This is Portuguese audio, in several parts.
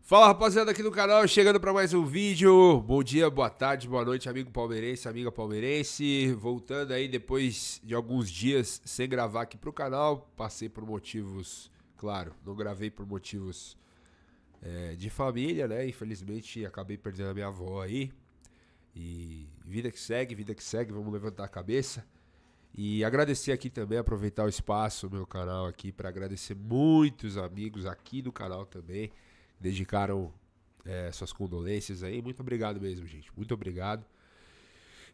Fala, rapaziada, aqui no canal, chegando para mais um vídeo. Bom dia, boa tarde, boa noite, amigo palmeirense, amiga palmeirense. Voltando aí depois de alguns dias sem gravar aqui pro canal. Passei por motivos, claro, não gravei por motivos de família, né? Infelizmente acabei perdendo a minha avó aí. E vida que segue, vamos levantar a cabeça. E agradecer aqui também, aproveitar o espaço, meu canal aqui, para agradecer muitos amigos aqui do canal também. Dedicaram suas condolências aí. Muito obrigado mesmo, gente. Muito obrigado.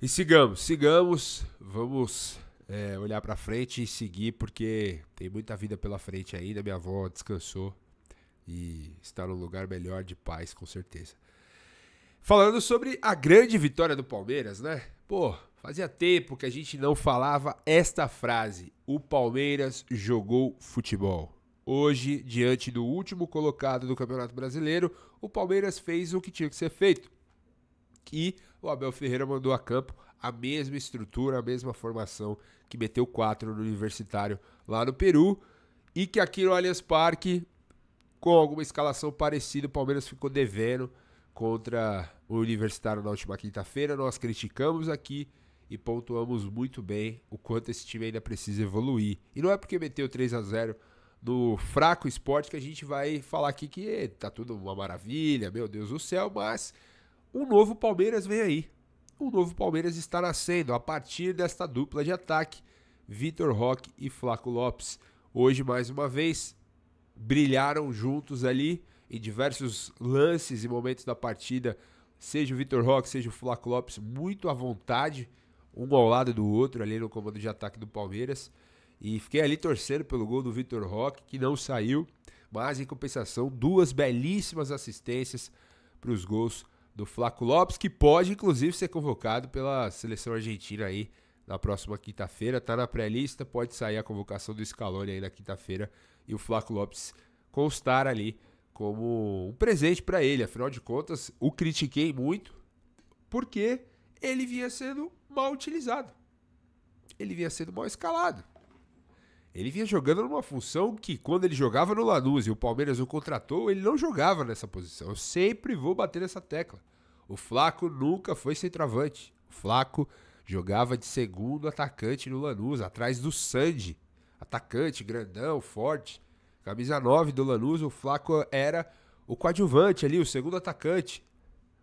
E sigamos. Vamos olhar pra frente e seguir, porque tem muita vida pela frente ainda. Minha avó descansou e está num lugar melhor de paz, com certeza. Falando sobre a grande vitória do Palmeiras, né? Pô, fazia tempo que a gente não falava esta frase. O Palmeiras jogou futebol. Hoje, diante do último colocado do Campeonato Brasileiro, o Palmeiras fez o que tinha que ser feito. E o Abel Ferreira mandou a campo a mesma estrutura, a mesma formação que meteu 4 no Universitário lá no Peru. E que aqui no Allianz Parque, com alguma escalação parecida, o Palmeiras ficou devendo contra o Universitário na última quinta-feira. Nós criticamos aqui e pontuamos muito bem o quanto esse time ainda precisa evoluir. E não é porque meteu 3-0 no fraco Sport que a gente vai falar aqui que tá tudo uma maravilha, meu Deus do céu, mas um novo Palmeiras vem aí. Um novo Palmeiras está nascendo a partir desta dupla de ataque, Vitor Roque e Flaco Lopes. Hoje, mais uma vez, brilharam juntos ali em diversos lances e momentos da partida, seja o Vitor Roque, seja o Flaco Lopes, muito à vontade, um ao lado do outro ali no comando de ataque do Palmeiras. E fiquei ali torcendo pelo gol do Vitor Roque, que não saiu, mas em compensação, 2 belíssimas assistências para os gols do Flaco Lopes, que pode inclusive ser convocado pela seleção argentina aí na próxima quinta-feira. Tá na pré-lista, pode sair a convocação do Scaloni aí na quinta-feira e o Flaco Lopes constar ali como um presente para ele. Afinal de contas, o critiquei muito porque ele vinha sendo mal utilizado. Ele vinha sendo mal escalado. Ele vinha jogando numa função que, quando ele jogava no Lanús e o Palmeiras o contratou, ele não jogava nessa posição. Eu sempre vou bater nessa tecla. O Flaco nunca foi centroavante. O Flaco jogava de segundo atacante no Lanús, atrás do Sandy. Atacante, grandão, forte. Camisa 9 do Lanús, o Flaco era o coadjuvante ali, o segundo atacante.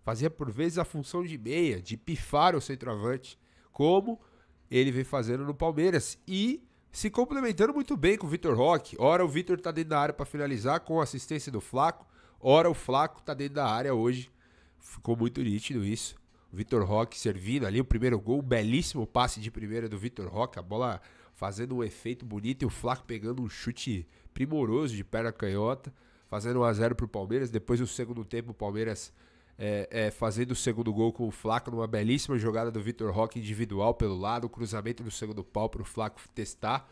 Fazia por vezes a função de meia, de pifar o centroavante, como ele vem fazendo no Palmeiras. E se complementando muito bem com o Vitor Roque. Ora o Vitor tá dentro da área para finalizar com a assistência do Flaco. Ora o Flaco tá dentro da área hoje. Ficou muito nítido isso. O Vitor Roque servindo ali o primeiro gol. Um belíssimo passe de primeira do Vitor Roque. A bola fazendo um efeito bonito e o Flaco pegando um chute primoroso de perna canhota. Fazendo 1-0 pro Palmeiras. Depois no segundo tempo o Palmeiras fazendo o segundo gol com o Flaco numa belíssima jogada do Vitor Roque individual pelo lado, cruzamento no segundo pau para o Flaco testar.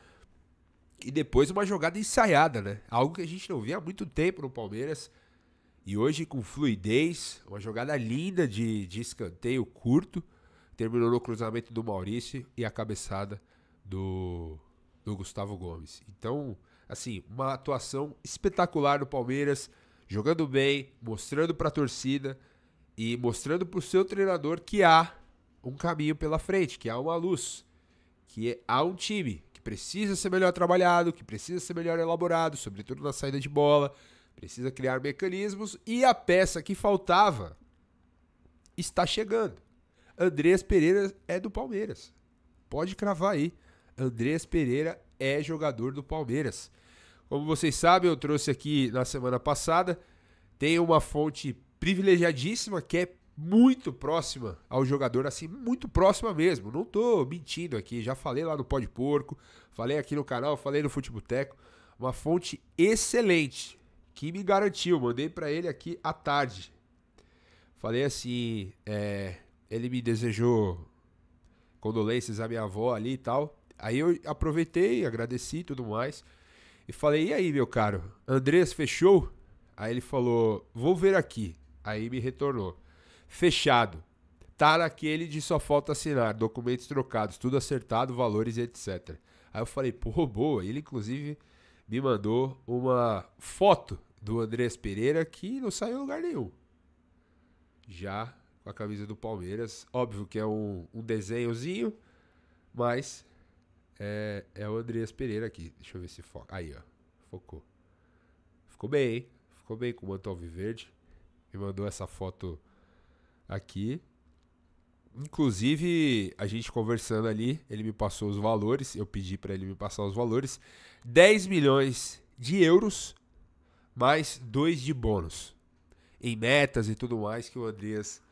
E depois uma jogada ensaiada, né? Algo que a gente não via há muito tempo no Palmeiras. E hoje com fluidez, uma jogada linda de escanteio curto. Terminou no cruzamento do Maurício e a cabeçada do Gustavo Gomes. Então, assim, uma atuação espetacular do Palmeiras, jogando bem, mostrando para a torcida e mostrando para o seu treinador que há um caminho pela frente, que há uma luz, que há um time que precisa ser melhor trabalhado, que precisa ser melhor elaborado, sobretudo na saída de bola, precisa criar mecanismos e a peça que faltava está chegando. Andreas Pereira é do Palmeiras. Pode cravar aí. Andreas Pereira é jogador do Palmeiras. Como vocês sabem, eu trouxe aqui na semana passada, tem uma fonte privilegiadíssima que é muito próxima ao jogador, assim, muito próxima mesmo. Não tô mentindo aqui, já falei lá no Pó de Porco, falei aqui no canal, falei no Futeboteco. Uma fonte excelente que me garantiu, mandei pra ele aqui à tarde. Falei assim, ele me desejou condolências à minha avó ali e tal. Aí eu aproveitei, agradeci e tudo mais. E falei, e aí, meu caro, Andrés fechou? Aí ele falou, vou ver aqui. Aí me retornou, fechado. Tá naquele de só falta assinar, documentos trocados, tudo acertado, valores e etc. Aí eu falei, pô, boa. Ele, inclusive, me mandou uma foto do Andrés Pereira que não saiu em lugar nenhum. Já com a camisa do Palmeiras. Óbvio que é um desenhozinho, mas é o Andrés Pereira aqui. Deixa eu ver se foca. Aí, ó. Focou. Ficou bem, hein? Ficou bem com o manto alviverde. Me mandou essa foto aqui. Inclusive, a gente conversando ali, ele me passou os valores. Eu pedi para ele me passar os valores. 10 milhões de euros, mais 2 de bônus. Em metas e tudo mais que o Andrés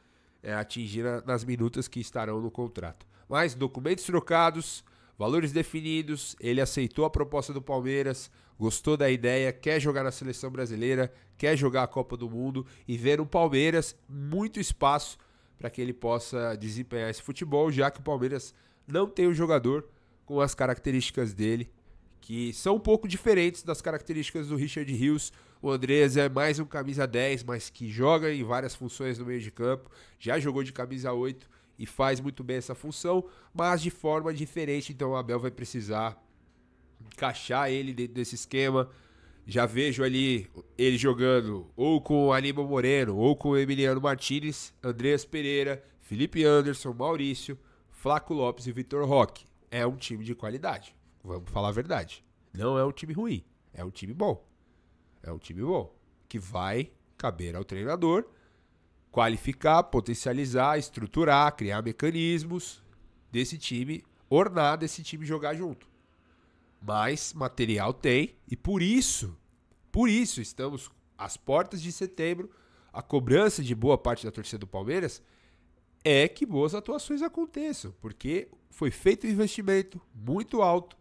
atingir nas minutas que estarão no contrato. Mas documentos trocados, valores definidos, ele aceitou a proposta do Palmeiras, gostou da ideia, quer jogar na seleção brasileira, quer jogar a Copa do Mundo e ver no Palmeiras muito espaço para que ele possa desempenhar esse futebol, já que o Palmeiras não tem um jogador com as características dele, que são um pouco diferentes das características do Richard Rios. O Andrés é mais um camisa 10, mas que joga em várias funções no meio de campo, já jogou de camisa 8 e faz muito bem essa função, mas de forma diferente, então o Abel vai precisar encaixar ele dentro desse esquema. Já vejo ali ele jogando ou com o Aníbal Moreno, ou com o Emiliano Martinez, Andrés Pereira, Felipe Anderson, Maurício, Flaco Lopes e Vitor Roque. É um time de qualidade, vamos falar a verdade. Não é um time ruim, é um time bom. É um time bom, que vai caber ao treinador qualificar, potencializar, estruturar, criar mecanismos desse time, ornar desse time jogar junto. Mas material tem e por isso estamos às portas de setembro. A cobrança de boa parte da torcida do Palmeiras é que boas atuações aconteçam, porque foi feito um investimento muito alto,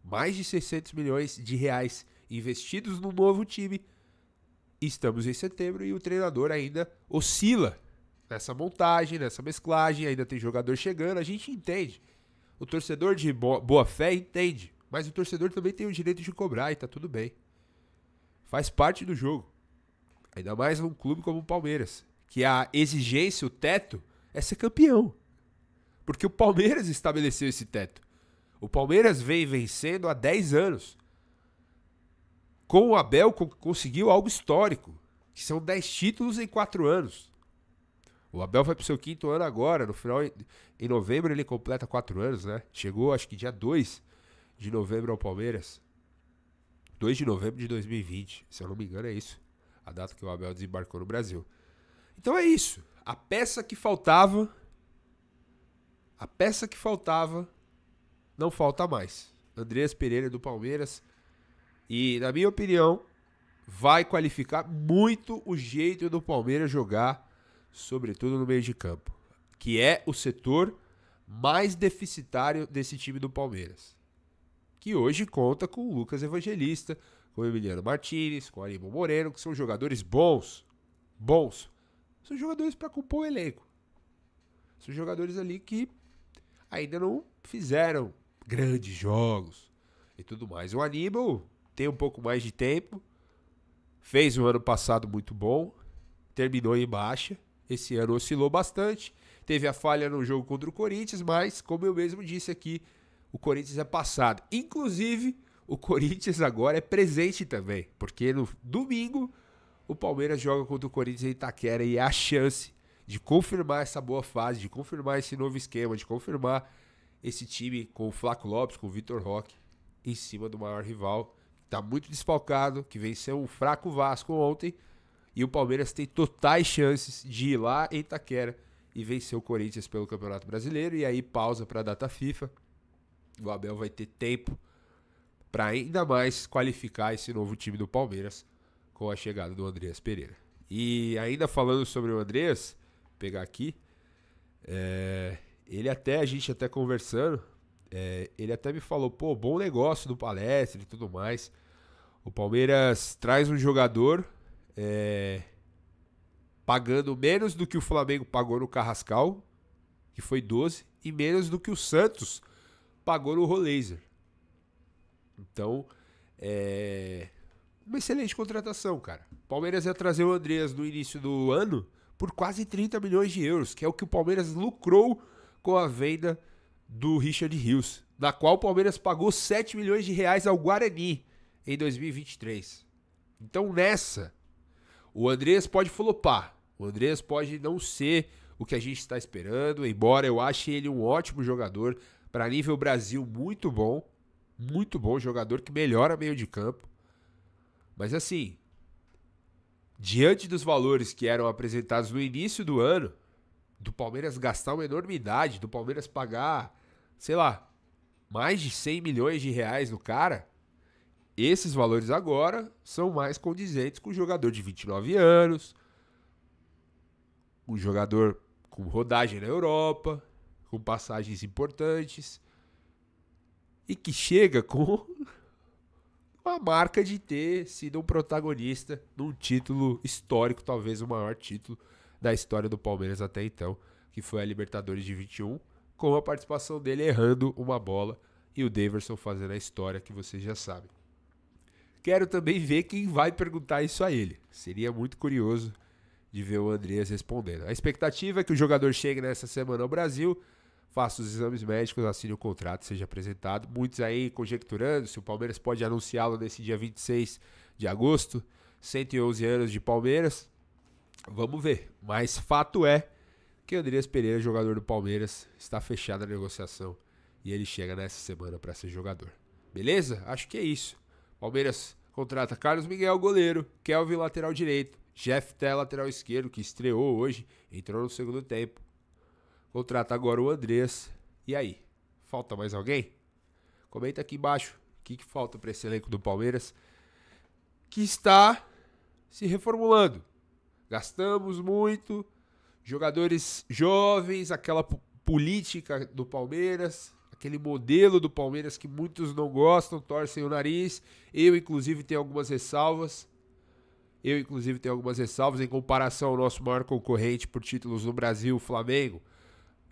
mais de 600 milhões de reais investidos no novo time. Estamos em setembro e o treinador ainda oscila nessa montagem, nessa mesclagem, ainda tem jogador chegando, a gente entende. O torcedor de boa fé entende. Mas o torcedor também tem o direito de cobrar e tá tudo bem. Faz parte do jogo. Ainda mais num clube como o Palmeiras, que a exigência, o teto, é ser campeão. Porque o Palmeiras estabeleceu esse teto. O Palmeiras vem vencendo há 10 anos. Com o Abel conseguiu algo histórico, que são 10 títulos em 4 anos. O Abel vai pro seu 5º ano agora, no final, em novembro ele completa 4 anos, né? Chegou acho que dia 2 de novembro ao Palmeiras. 2 de novembro de 2020, se eu não me engano é isso. A data que o Abel desembarcou no Brasil. Então é isso. A peça que faltava não falta mais. Andrés Pereira do Palmeiras. E, na minha opinião, vai qualificar muito o jeito do Palmeiras jogar, sobretudo no meio de campo, que é o setor mais deficitário desse time do Palmeiras, que hoje conta com o Lucas Evangelista, com o Emiliano Martinez, com o Aníbal Moreno, que são jogadores bons. São jogadores para compor o elenco. São jogadores ali que ainda não fizeram grandes jogos e tudo mais. O Aníbal tem um pouco mais de tempo, fez um ano passado muito bom, terminou em baixa, esse ano oscilou bastante, teve a falha no jogo contra o Corinthians, mas, como eu mesmo disse aqui, o Corinthians é passado. Inclusive, o Corinthians agora é presente também, porque no domingo o Palmeiras joga contra o Corinthians em Itaquera e é a chance de confirmar essa boa fase, de confirmar esse novo esquema, de confirmar esse time com o Flaco Lopes, com o Vitor Roque, em cima do maior rival, que está muito desfalcado, que venceu um fraco Vasco ontem, e o Palmeiras tem totais chances de ir lá em Itaquera e vencer o Corinthians pelo Campeonato Brasileiro, e aí pausa para a data FIFA. O Abel vai ter tempo para ainda mais qualificar esse novo time do Palmeiras com a chegada do Andrés Pereira. E ainda falando sobre o Andrés, vou pegar aqui, a gente até conversando, ele até me falou, pô, bom negócio do Palestra e tudo mais. O Palmeiras traz um jogador pagando menos do que o Flamengo pagou no Carrascal, que foi 12, e menos do que o Santos pagou no Roleiser. Então, uma excelente contratação, cara. O Palmeiras ia trazer o Andrés no início do ano por quase 30 milhões de euros, que é o que o Palmeiras lucrou com a venda do Richard Rios, na qual o Palmeiras pagou 7 milhões de reais ao Guarani em 2023. Então nessa, o Andreas pode flopar. O Andreas pode não ser o que a gente está esperando, embora eu ache ele um ótimo jogador, para nível Brasil muito bom jogador que melhora meio de campo. Mas assim, diante dos valores que eram apresentados no início do ano, do Palmeiras gastar uma enormidade, do Palmeiras pagar, sei lá, mais de 100 milhões de reais no cara, esses valores agora são mais condizentes com um jogador de 29 anos, um jogador com rodagem na Europa, com passagens importantes, e que chega com a marca de ter sido um protagonista num título histórico, talvez o maior título da história do Palmeiras até então, que foi a Libertadores de 21, com a participação dele errando uma bola e o Daverson fazendo a história que vocês já sabem. Quero também ver quem vai perguntar isso a ele. Seria muito curioso de ver o Andreas respondendo. A expectativa é que o jogador chegue nessa semana ao Brasil, faça os exames médicos, assine o contrato, seja apresentado. Muitos aí conjecturando se o Palmeiras pode anunciá-lo nesse dia 26 de agosto. 111 anos de Palmeiras. Vamos ver. Mas fato é que Andreas Pereira, jogador do Palmeiras, está fechada a negociação e ele chega nessa semana para ser jogador. Beleza? Acho que é isso. Palmeiras contrata Carlos Miguel, goleiro, Kelvin, lateral direito, Jeff Té, lateral esquerdo, que estreou hoje, entrou no segundo tempo. Contrata agora o Andreas. E aí? Falta mais alguém? Comenta aqui embaixo o que falta para esse elenco do Palmeiras, que está se reformulando. Gastamos muito, jogadores jovens, aquela política do Palmeiras, aquele modelo do Palmeiras que muitos não gostam, torcem o nariz. Eu, inclusive, tenho algumas ressalvas. Em comparação ao nosso maior concorrente por títulos no Brasil, o Flamengo,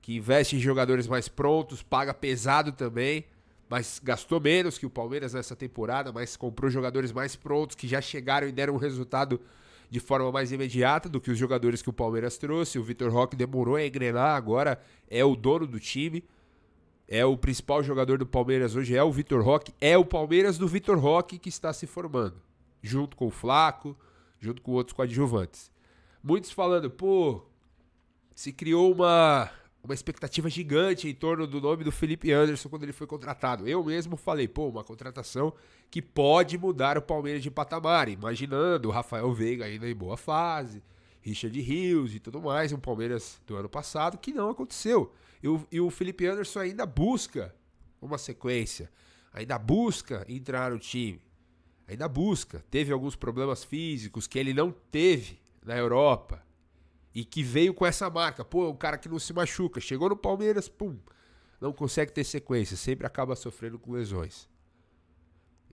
que investe em jogadores mais prontos, paga pesado também, mas gastou menos que o Palmeiras nessa temporada, mas comprou jogadores mais prontos, que já chegaram e deram um resultado de forma mais imediata do que os jogadores que o Palmeiras trouxe. O Vitor Roque demorou a engrenar, agora é o dono do time. É o principal jogador do Palmeiras hoje, é o Vitor Roque. É o Palmeiras do Vitor Roque que está se formando, junto com o Flaco, junto com outros coadjuvantes. Muitos falando, se criou uma expectativa gigante em torno do nome do Felipe Anderson quando ele foi contratado. Eu mesmo falei, uma contratação que pode mudar o Palmeiras de patamar, imaginando o Rafael Veiga ainda em boa fase, Richard Rios e tudo mais, um Palmeiras do ano passado, que não aconteceu. E o Felipe Anderson ainda busca uma sequência, ainda busca entrar no time, ainda busca. Teve alguns problemas físicos que ele não teve na Europa e que veio com essa marca. Um cara que não se machuca, chegou no Palmeiras, não consegue ter sequência, sempre acaba sofrendo com lesões.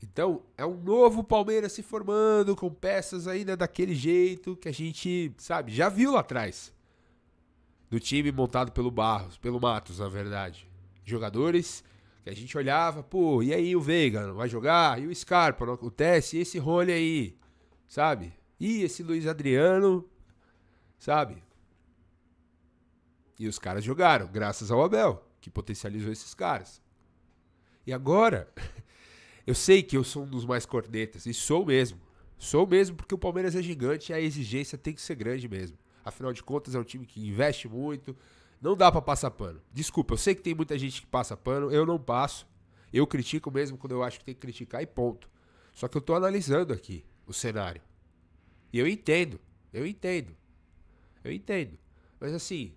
Então, é um novo Palmeiras se formando, com peças ainda daquele jeito que a gente, já viu lá atrás. Do time montado pelo Barros, pelo Matos, na verdade. Jogadores que a gente olhava, e aí o Veiga não vai jogar? E o Scarpa não acontece? E esse Rony aí, sabe? E esse Luiz Adriano, sabe? E os caras jogaram, graças ao Abel, que potencializou esses caras. E agora, eu sei que eu sou um dos mais cornetas, e sou mesmo. Sou mesmo porque o Palmeiras é gigante e a exigência tem que ser grande mesmo. Afinal de contas, é um time que investe muito. Não dá pra passar pano. Desculpa, eu sei que tem muita gente que passa pano. Eu não passo. Eu critico mesmo quando eu acho que tem que criticar e ponto. Só que eu tô analisando aqui o cenário. E eu entendo. Mas assim,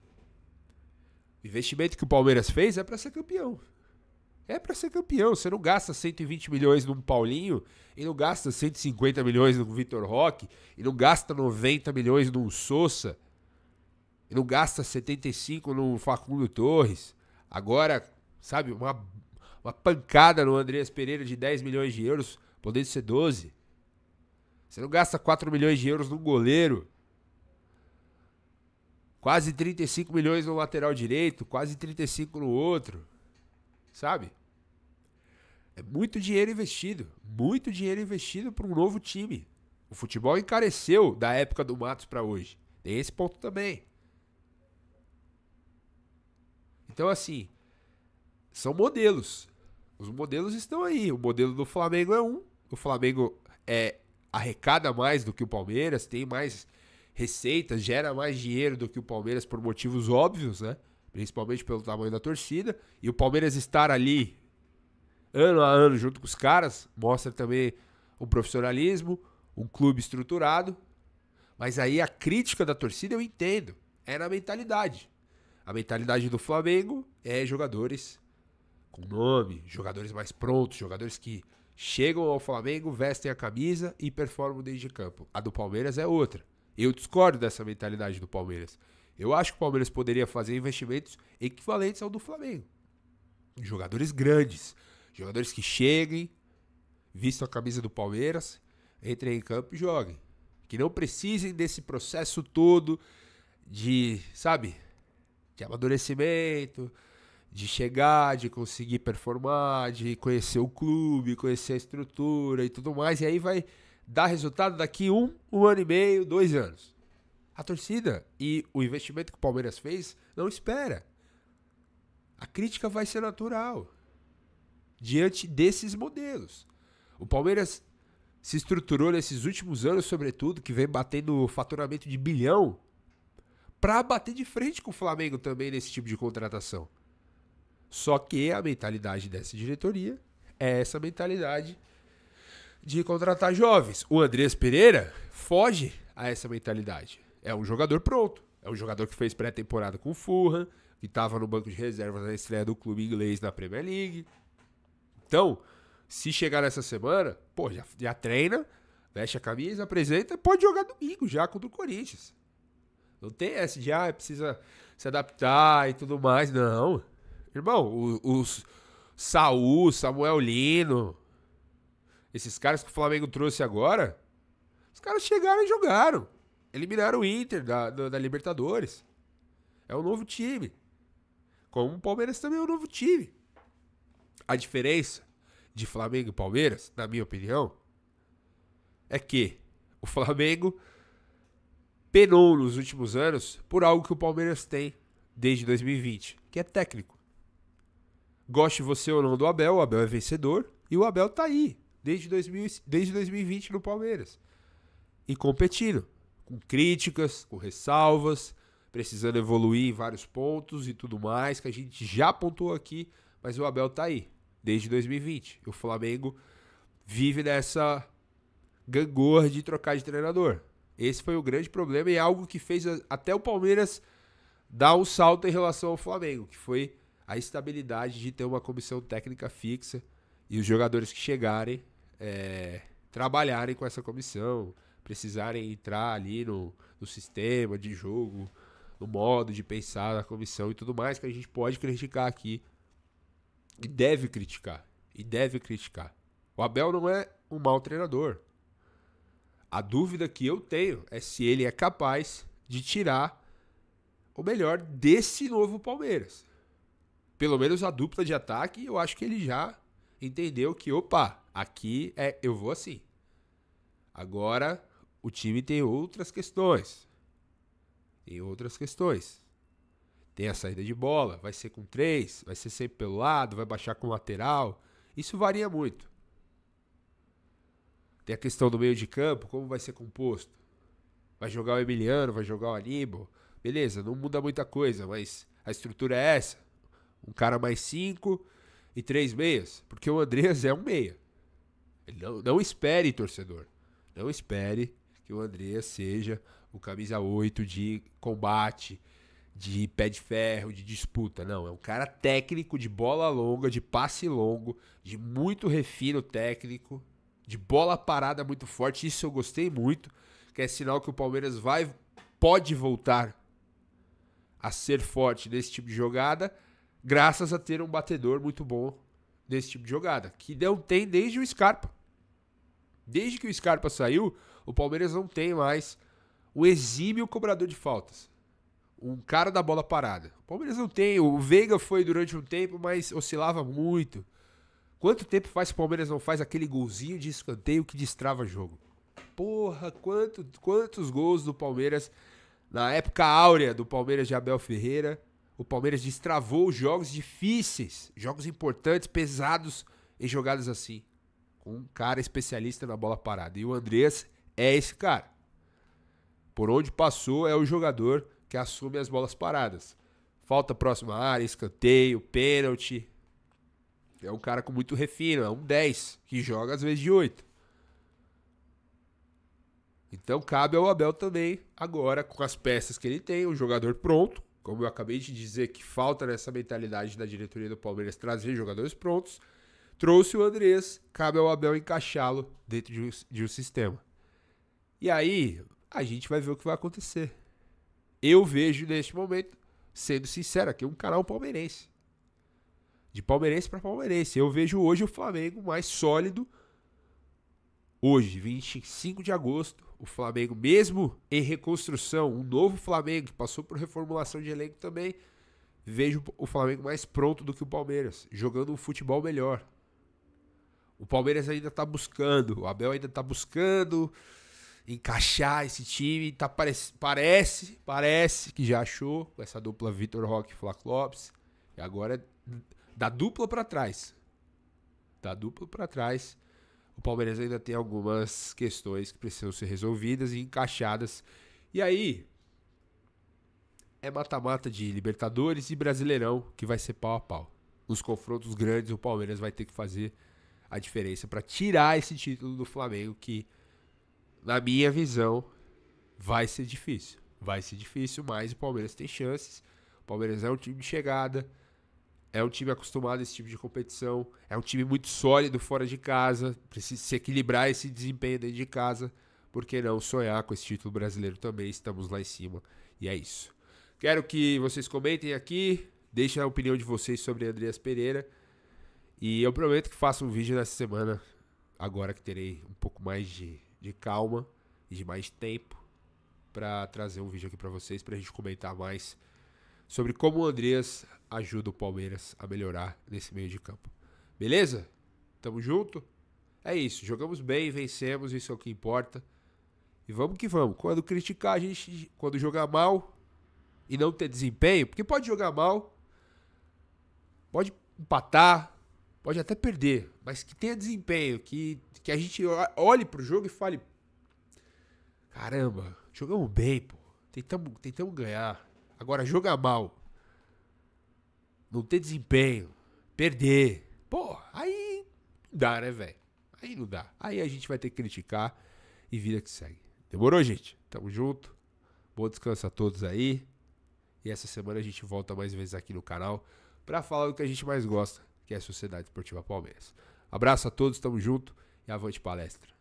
o investimento que o Palmeiras fez é pra ser campeão. Você não gasta 120 milhões num Paulinho, e não gasta 150 milhões no Vitor Roque, e não gasta 90 milhões num Sousa, e não gasta 75 no Facundo Torres. Agora, uma pancada no Andreas Pereira de 10 milhões de euros, podendo ser 12. Você não gasta 4 milhões de euros num goleiro. Quase 35 milhões no lateral direito, quase 35 no outro. Sabe? É muito dinheiro investido para um novo time. O futebol encareceu da época do Matos para hoje. Tem esse ponto também. Então, assim, são modelos. Os modelos estão aí. O modelo do Flamengo é um. O Flamengo é arrecada mais do que o Palmeiras, tem mais receitas, gera mais dinheiro do que o Palmeiras por motivos óbvios, né? Principalmente pelo tamanho da torcida. E o Palmeiras estar ali ano a ano junto com os caras mostra também um profissionalismo, um clube estruturado. Mas aí a crítica da torcida eu entendo. É na mentalidade. A mentalidade do Flamengo é jogadores com nome, jogadores mais prontos, jogadores que chegam ao Flamengo, vestem a camisa e performam dentro de campo. A do Palmeiras é outra. Eu discordo dessa mentalidade do Palmeiras. Eu acho que o Palmeiras poderia fazer investimentos equivalentes ao do Flamengo. Jogadores grandes, jogadores que cheguem, vistam a camisa do Palmeiras, entrem em campo e joguem. Que não precisem desse processo todo de, sabe, de amadurecimento, de chegar, de conseguir performar, de conhecer o clube, conhecer a estrutura e tudo mais. E aí vai dar resultado daqui um ano e meio, 2 anos. A torcida e o investimento que o Palmeiras fez não espera. A crítica vai ser natural diante desses modelos. O Palmeiras se estruturou nesses últimos anos, sobretudo, que vem batendo faturamento de bilhão, para bater de frente com o Flamengo também nesse tipo de contratação. Só que a mentalidade dessa diretoria é essa mentalidade de contratar jovens. O Andrés Pereira foge a essa mentalidade. É um jogador pronto. É um jogador que fez pré-temporada com o Fulham, que estava no banco de reservas na estreia do clube inglês na Premier League. Então, se chegar nessa semana, pô, já treina, veste a camisa, apresenta, pode jogar domingo já contra o Corinthians. Não tem essa de, precisa se adaptar e tudo mais, não. Irmão, os Samuel Lino, esses caras que o Flamengo trouxe agora, os caras chegaram e jogaram. Eliminaram o Inter da Libertadores. É um novo time. Como o Palmeiras também é um novo time. A diferença de Flamengo e Palmeiras, na minha opinião, é que o Flamengo penou nos últimos anos por algo que o Palmeiras tem desde 2020, que é técnico. Goste você ou não do Abel, o Abel é vencedor e o Abel tá aí desde 2020 no Palmeiras. E competindo, com críticas, com ressalvas, precisando evoluir em vários pontos e tudo mais, que a gente já apontou aqui, mas o Abel tá aí desde 2020. E o Flamengo vive nessa gangorra de trocar de treinador. Esse foi o grande problema e é algo que fez até o Palmeiras dar um salto em relação ao Flamengo, que foi a estabilidade de ter uma comissão técnica fixa e os jogadores que chegarem trabalharem com essa comissão, precisarem entrar ali no sistema de jogo, no modo de pensar da comissão e tudo mais, que a gente pode criticar aqui e deve criticar. O Abel não é um mau treinador. A dúvida que eu tenho é se ele é capaz de tirar o melhor desse novo Palmeiras. Pelo menos a dupla de ataque, eu acho que ele já entendeu que, aqui eu vou assim. Agora, o time tem outras questões. Tem a saída de bola, vai ser com 3, vai ser sempre pelo lado, vai baixar com lateral. Isso varia muito. Tem a questão do meio de campo, como vai ser composto. Vai jogar o Emiliano, vai jogar o Aníbal. Beleza, não muda muita coisa, mas a estrutura é essa. Um cara mais 5 e 3 meias. Porque o Andrés é um meia. Ele não espere, torcedor. Não espere que o Andrés seja o camisa 8 de combate, de pé de ferro, de disputa. Não, é um cara técnico, de bola longa, de passe longo, de muito refino técnico, de bola parada muito forte. Isso eu gostei muito, que é sinal que o Palmeiras pode voltar a ser forte nesse tipo de jogada, graças a ter um batedor muito bom nesse tipo de jogada, que não tem desde o Scarpa. Desde que o Scarpa saiu, o Palmeiras não tem mais um exímio cobrador de faltas. Um cara da bola parada. O Palmeiras não tem. O Veiga foi durante um tempo, mas oscilava muito. Quanto tempo faz que o Palmeiras não faz aquele golzinho de escanteio que destrava jogo? Porra, quantos gols do Palmeiras, na época áurea do Palmeiras de Abel Ferreira, o Palmeiras destravou jogos difíceis, jogos importantes, pesados, em jogadas assim. com um cara especialista na bola parada. E o Andreas é esse cara. Por onde passou, é o jogador que assume as bolas paradas. Falta próxima área, escanteio, pênalti. É um cara com muito refino, é um 10, que joga às vezes de 8. Então cabe ao Abel também, agora, com as peças que ele tem, um jogador pronto. Como eu acabei de dizer que falta nessa mentalidade da diretoria do Palmeiras trazer jogadores prontos. Trouxe o Andrés, cabe ao Abel encaixá-lo dentro de um sistema. E aí, a gente vai ver o que vai acontecer. Eu vejo neste momento, sendo sincero, aqui um canal palmeirense. De palmeirense para palmeirense. Eu vejo hoje o Flamengo mais sólido. Hoje, 25 de agosto, o Flamengo, mesmo em reconstrução, um novo Flamengo que passou por reformulação de elenco também, vejo o Flamengo mais pronto do que o Palmeiras, jogando um futebol melhor. O Palmeiras ainda tá buscando, o Abel ainda tá buscando encaixar esse time, tá, parece que já achou com essa dupla Vitor Roque e Flávio Lopes, e agora da dupla para trás. Da dupla para trás, o Palmeiras ainda tem algumas questões que precisam ser resolvidas e encaixadas. E aí, é mata-mata de Libertadores e Brasileirão que vai ser pau a pau. Nos confrontos grandes, o Palmeiras vai ter que fazer a diferença para tirar esse título do Flamengo, que, na minha visão, vai ser difícil. Vai ser difícil, mas o Palmeiras tem chances. O Palmeiras é um time de chegada, é um time acostumado a esse tipo de competição, é um time muito sólido fora de casa, precisa se equilibrar esse desempenho dentro de casa. Por que não sonhar com esse título brasileiro também? Estamos lá em cima e é isso. Quero que vocês comentem aqui, deixem a opinião de vocês sobre Andreas Pereira. E eu prometo que faço um vídeo nessa semana, agora que terei um pouco mais de calma e de mais tempo, para trazer um vídeo aqui para vocês, pra gente comentar mais sobre como o Andreas ajuda o Palmeiras a melhorar nesse meio de campo. Beleza? Tamo junto? É isso, jogamos bem, vencemos, isso é o que importa. E vamos que vamos. Quando criticar a gente, quando jogar mal e não ter desempenho, porque pode jogar mal, pode empatar, pode até perder, mas que tenha desempenho, que a gente olhe pro jogo e fale: caramba, jogamos bem, pô, tentamos ganhar. Agora, jogar mal, não ter desempenho, perder, pô, aí não dá, né, velho? Aí não dá. Aí a gente vai ter que criticar e vida que segue. Demorou, gente? Tamo junto. Bom descanso a todos aí. E essa semana a gente volta mais vezes aqui no canal pra falar do que a gente mais gosta, que é a Sociedade Esportiva Palmeiras. Abraço a todos, tamo junto e avante palestra.